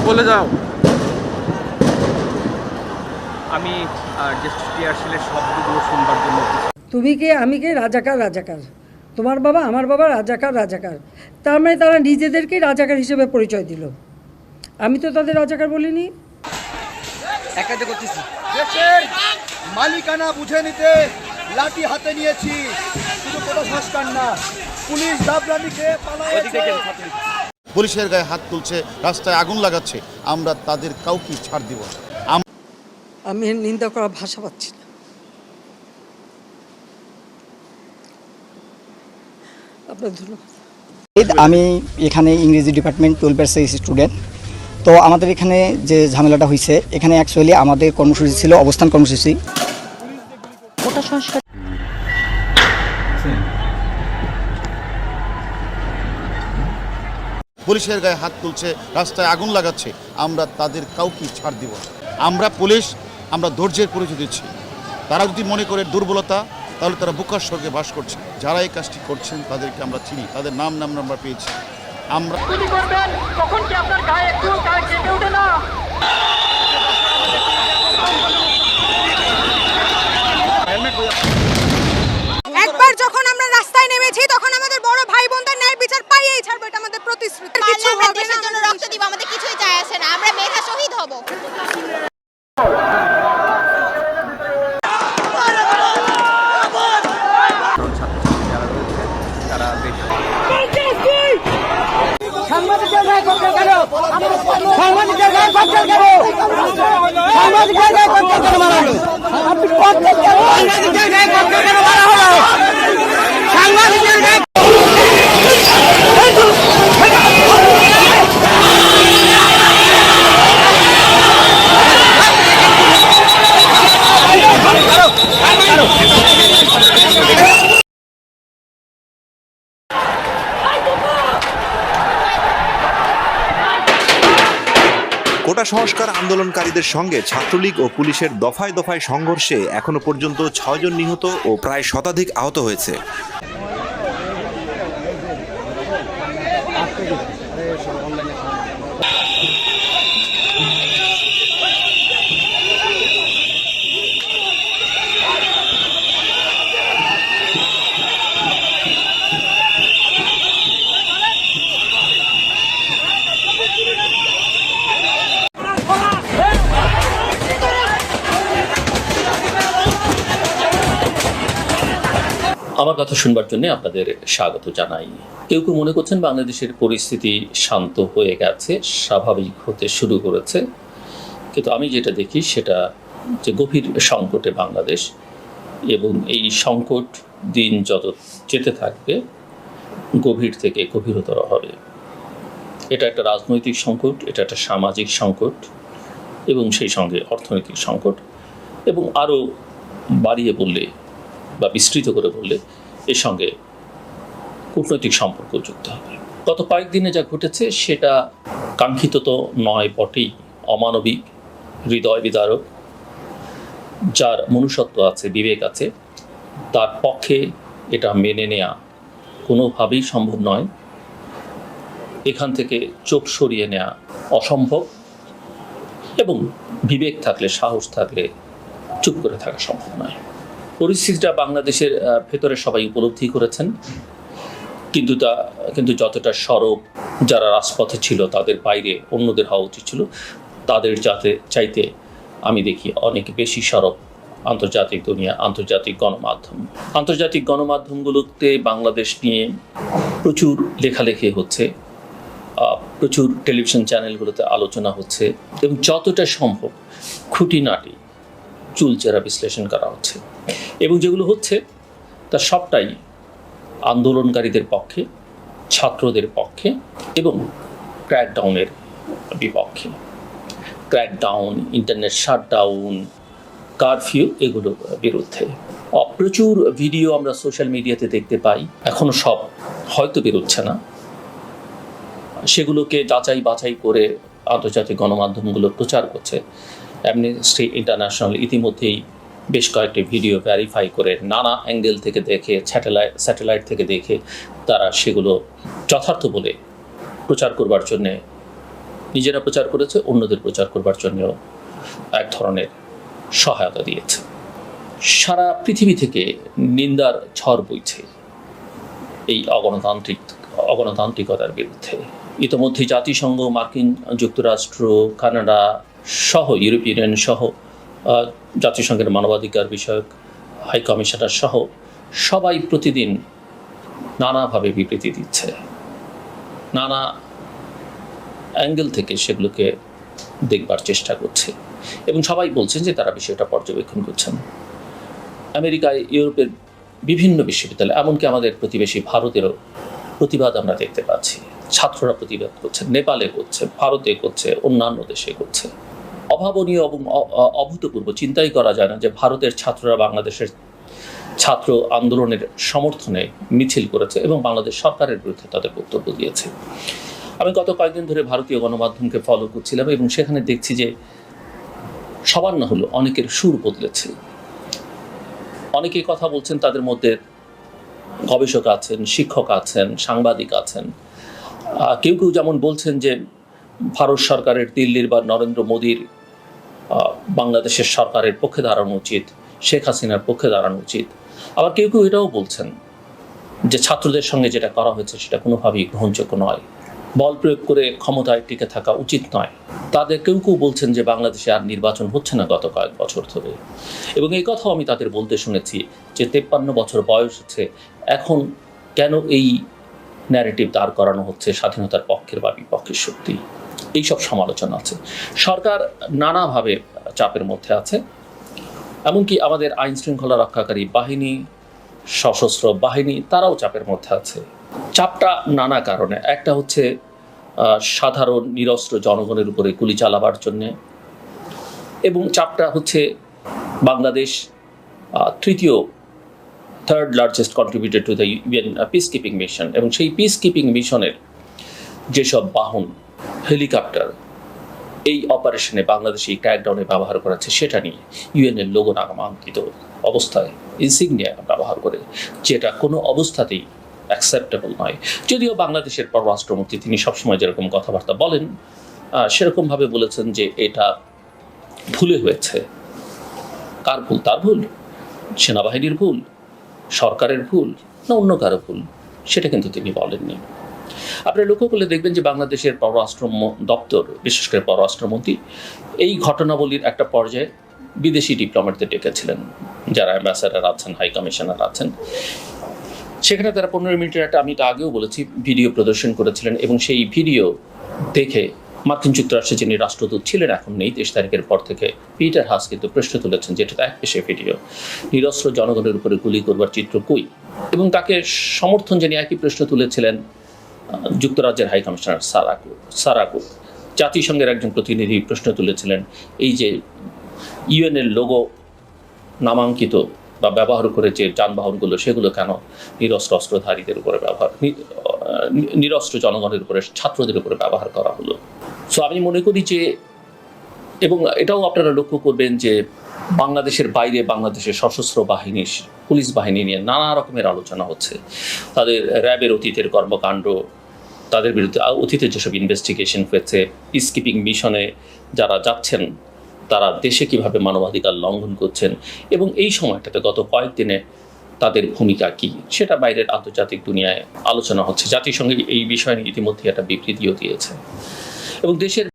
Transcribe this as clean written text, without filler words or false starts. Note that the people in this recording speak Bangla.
বলে যাও। আমি জাস্ট টিয়ারশেলের শব্দগুলো শুনবার জন্য। তুমি কে আমি কে? রাজাকার রাজাকার। তোমার বাবা আমার বাবা রাজাকার রাজাকার। তার মানে তারা নিজেদেরকেই রাজাকার হিসেবে পরিচয় দিল। আমি তো তাদের রাজাকার বলিনি। একাতে করতেছি। দেশের মালিকানা বুঝে নিতে লাঠি হাতে নিয়েছি, শুধু কোনো সংস্কার না, পুলিশ দাবরানিকে পালাচ্ছে, পুলিশের গায়ে হাত তুলছে, রাস্তায় আগুন লাগাচ্ছে, আমরা তাদের কাউকে ছাড় দিব না। আমি নিন্দা করার ভাষা পাচ্ছি না। আপনার ধন্যবাদ। আমি এখানে ইংরেজি ডিপার্টমেন্ট 12 স্টুডেন্ট। তো আমাদের এখানে যে ঝামেলাটা হয়েছে, এখানে অ্যাকচুয়ালি আমাদের কর্মসূচি ছিল অবস্থান কর্মসূচি। কোটা সংস্কার পুলিশের গায়ে হাত তুলছে, রাস্তায় আগুন লাগাচ্ছে, আমরা তাদের কাউকে ছাড় দিব না। আমরা পুলিশ, আমরা ধৈর্যের পরিচয় দিচ্ছি। তারা যদি মনে করে দুর্বলতা, তাহলে তারা বুকার স্বর্গে বাস করছে। যারা এই কাজটি করছেন তাদেরকে আমরা চিনি, তাদের নাম আমরা পেয়েছি। আমরা তখন কি আপনার গায়ে একটু কেটে ওঠে না? একবার যখন আমরা রাস্তায় নেমেছি তখন আমাদের বড় ভাই বোনদের ন্যায় বিচার পাইয়েই ছাড়বো, এটা আমাদের প্রতিশ্রুতি। আমরা দেশের জন্য রক্ত দিব, আমাদের কিছুই যায় আসে না, আমরা মেধা শহীদ হব। যারা রয়েছে তারা বেশ সাংবাদিকের গায়ে কচ্ছপ কেন? সাংবাদিকের গায়ে কচ্ছপ কেন? সাংবাদিকের গায়ে কচ্ছপ কেন মারা হলো? আপনি কচ্ছপ কেন? সাংবাদিকের গায়ে কচ্ছপ কেন মারা হলো? সাংবাদিকের গায়ে কোটা সংস্কার আন্দোলনকারীদের সঙ্গে ছাত্রলীগ ও পুলিশের দফায় দফায় সংঘর্ষে এখনো পর্যন্ত 6 জন নিহত ও প্রায় শতাধিক আহত হয়েছে। আমার কথা শুনবার জন্য আপনাদের স্বাগত জানাই। কেউ কেউ মনে করছেন বাংলাদেশের পরিস্থিতি শান্ত হয়ে গেছে, স্বাভাবিক হতে শুরু করেছে, কিন্তু আমি যেটা দেখি সেটা যে গভীর সংকটে বাংলাদেশ, এবং এই সংকট দিন যত যেতে থাকবে গভীর থেকে গভীরতর হবে। এটা একটা রাজনৈতিক সংকট, এটা একটা সামাজিক সংকট, এবং সেই সঙ্গে অর্থনৈতিক সংকট, এবং আরও বাড়িয়ে বললে বা বিস্তৃত করে বললে এর সঙ্গে কূটনৈতিক সম্পর্ক যুক্ত হবে। গত কয়েকদিনে যা ঘটেছে সেটা কাঙ্ক্ষিত তো নয় বটেই, অমানবিক, হৃদয় বিদারক। যার মনুষ্যত্ব আছে, বিবেক আছে, তার পক্ষে এটা মেনে নেওয়া কোনোভাবেই সম্ভব নয়। এখান থেকে চোখ সরিয়ে নেওয়া অসম্ভব, এবং বিবেক থাকলে, সাহস থাকলে চুপ করে থাকা সম্ভব নয়। পরিস্থিতিটা বাংলাদেশের ভেতরে সবাই উপলব্ধি করেছেন, কিন্তু যতটা সরব যারা রাজপথে ছিল তাদের বাইরে অন্যদের হওয়া উচিত ছিল, তাদের চাইতে আমি দেখি অনেক বেশি সরব আন্তর্জাতিক দুনিয়া, আন্তর্জাতিক গণমাধ্যমগুলোতে বাংলাদেশ নিয়ে প্রচুর লেখালেখি হচ্ছে, প্রচুর টেলিভিশন চ্যানেলগুলোতে আলোচনা হচ্ছে, এবং যতটা সম্ভব খুঁটিনাটি চুলচেরা বিশ্লেষণ করা হচ্ছে, এবং যেগুলো হচ্ছে তা সবটাই আন্দোলনকারীদের পক্ষে, ছাত্রদের পক্ষে, এবং ক্র্যাকডাউনের বিপক্ষে। ক্র্যাকডাউন, ইন্টারনেট শাটডাউন, কারফিউ, এগুলোর বিরুদ্ধে। প্রচুর ভিডিও আমরা সোশ্যাল মিডিয়াতে দেখতে পাই, এখনও সব হয়তো বেরোচ্ছে না, সেগুলোকে যাচাই বাছাই করে আন্তর্জাতিক গণমাধ্যমগুলো প্রচার করছে। অ্যামনেস্টি ইন্টারন্যাশনাল ইতিমধ্যেই বেশ কয়েকটি ভিডিও ভেরিফাই করে নানা অ্যাঙ্গেল থেকে দেখে, স্যাটেলাইট থেকে দেখে তারা সেগুলো যথার্থ বলে প্রচার করবার জন্যে নিজেরা প্রচার করেছে, অন্যদের প্রচার করবার জন্য এক ধরনের সহায়তা দিয়েছে। সারা পৃথিবী থেকে নিন্দার ঝড় বইছে এই অগণতান্ত্রিকতার বিরুদ্ধে। ইতিমধ্যে জাতিসংঘ, মার্কিন যুক্তরাষ্ট্র, কানাডা সহ ইউরোপিয়ান ইউনিয়ন সহ জাতিসংঘের মানবাধিকার বিষয়ক হাই কমিশনার সহ সবাই প্রতিদিন নানাভাবে বিবৃতি দিচ্ছে, নানা অ্যাঙ্গেল থেকে সেগুলোকে দেখবার চেষ্টা করছে এবং সবাই বলছেন যে তারা বিষয়টা পর্যবেক্ষণ করছেন। আমেরিকায়, ইউরোপের বিভিন্ন বিশ্ববিদ্যালয়, এমনকি আমাদের প্রতিবেশী ভারতেরও প্রতিবাদ আমরা দেখতে পাচ্ছি। ছাত্ররা প্রতিবাদ করছে, নেপালে করছে, ভারতে করছে, অন্যান্য দেশে করছে। অভাবনীয় এবং অভূতপূর্ব, চিন্তাই করা যায় না যে ভারতের ছাত্ররা বাংলাদেশের ছাত্র আন্দোলনের সমর্থনে মিছিল করেছে এবং বাংলাদেশ সরকারের বিরুদ্ধে তাদের বক্তব্য দিয়েছে। আমি গত কয়েকদিন ধরে ভারতীয় গণমাধ্যমকে ফলো করছিলাম এবং সেখানে দেখছি যে সবার না হলো অনেকের সুর বদলেছে। অনেকেই কথা বলছেন, তাদের মধ্যে গবেষক আছেন, শিক্ষক আছেন, সাংবাদিক আছেন। কেউ কেউ যেমন বলছেন যে ভারত সরকারের, দিল্লির বা নরেন্দ্র মোদীর বাংলাদেশের সরকারের পক্ষে দাঁড়ানো উচিত, শেখ হাসিনার পক্ষে দাঁড়ানো উচিত। আবার কেউ কেউ এটাও বলছেন যে ছাত্রদের সঙ্গে যেটা করা হয়েছে সেটা কোনোভাবেই গ্রহণযোগ্য নয়, বল প্রয়োগ করে ক্ষমতায় টিকে থাকা উচিত নয়। তাদের কেউ কেউ বলছেন যে বাংলাদেশে আর নির্বাচন হচ্ছে না গত কয়েক বছর ধরে, এবং এই কথাও আমি তাদের বলতে শুনেছি যে 53 বছর বয়স হচ্ছে, এখন কেন এই ন্যারেটিভ দাঁড় করানো হচ্ছে স্বাধীনতার পক্ষের বা বিপক্ষের শক্তি। এইসব সমালোচনা আছে। সরকার নানাভাবে চাপের মধ্যে আছে, এমনকি আমাদের আইন শৃঙ্খলা রক্ষাকারী বাহিনী, সশস্ত্র বাহিনী, তারাও চাপের মধ্যে আছে। চাপটা নানা কারণে। একটা হচ্ছে সাধারণ নিরস্ত্র জনগণের উপরে গুলি চালাবার জন্যে, এবং চাপটা হচ্ছে Bangladesh third largest contributor to the UN peace keeping mission, এবং সেই পিস কিপিং মিশনের যেসব বাহন, হেলিকপ্টার এই অপারেশনে বাংলাদেশি ক্র্যাকডাউনে ব্যবহার করেছে, সেটা নিয়ে ইউএনের লোগো নামাঙ্কিত অবস্থায় ইনসিগনিয়া ব্যবহার করে, যেটা কোনো অবস্থাতেই অ্যাকসেপ্টেবল নয়। যদিও বাংলাদেশের পররাষ্ট্রমন্ত্রী তিনি সবসময় যেরকম কথাবার্তা বলেন সেরকমভাবে বলেছেন যে এটা ভুলে হয়েছে। কার ভুল? তার ভুল, সেনাবাহিনীর ভুল, সরকারের ভুল, না অন্য কারো ভুল, সেটা কিন্তু তিনি বলেননি। আপনারা লক্ষ্য করলে দেখবেন যে বাংলাদেশের পররাষ্ট্র দপ্তর, বিশেষ করে পররাষ্ট্রমন্ত্রী, এই ঘটনাবলীর একটা পর্যায়ে বিদেশি ডিপ্লোম্যাটদের ডেকেছিলেন, যারা অ্যাম্বাসাডার আছেন, হাই কমিশনার আছেন। সেখানে তারা 15 মিনিটের একটা, আমি তো আগেও বলেছি, ভিডিও প্রদর্শন করেছিলেন, এবং সেই ভিডিও দেখে মার্কিন যুক্তরাষ্ট্রে যিনি রাষ্ট্রদূত ছিলেন, এখন নেই, 23 তারিখের পর থেকে, পিটার হাস কিন্তু প্রশ্ন তুলেছেন যে এটা তো এক পেশে ভিডিও, নিরস্ত্র জনগণের উপরে গুলি করবার চিত্র কই? এবং তাকে সমর্থন জানিয়ে একই প্রশ্ন তুলেছিলেন যুক্তরাজ্যের হাই কমিশনার সারাকু। জাতিসংঘের একজন প্রতিনিধি প্রশ্ন তুলেছিলেন, এই যে ইউএনের লোগো নামাঙ্কিত বা ব্যবহার করে যে যানবাহনগুলো, সেগুলো কেন নিরস্ত্র অস্ত্রধারীদের উপরে ব্যবহার, নিরস্ত্র জনগণের উপরে, ছাত্রদের উপরে ব্যবহার করা হলো? সো আমি মনে করি যে, এবং এটাও আপনারা লক্ষ্য করবেন যে বাংলাদেশের বাইরে বাংলাদেশের সশস্ত্র বাহিনী, পুলিশ বাহিনী নিয়ে নানা রকমের আলোচনা হচ্ছে। তাদের র্যাবের অতীতের কর্মকাণ্ড, তাদের বিরুদ্ধে অতীতের যেসব ইনভেস্টিগেশন হয়েছে, পিস কিপিং মিশনে যারা যাচ্ছেন তারা দেশে কিভাবে মানবাধিকার লঙ্ঘন করছেন, এবং এই সময়টাতে গত কয়েকদিনে তাদের ভূমিকা কী, সেটা বাইরের আন্তর্জাতিক দুনিয়ায় আলোচনা হচ্ছে। জাতিসংঘ এই বিষয়ে ইতিমধ্যে একটা বিবৃতিও দিয়েছে, এবং দেশের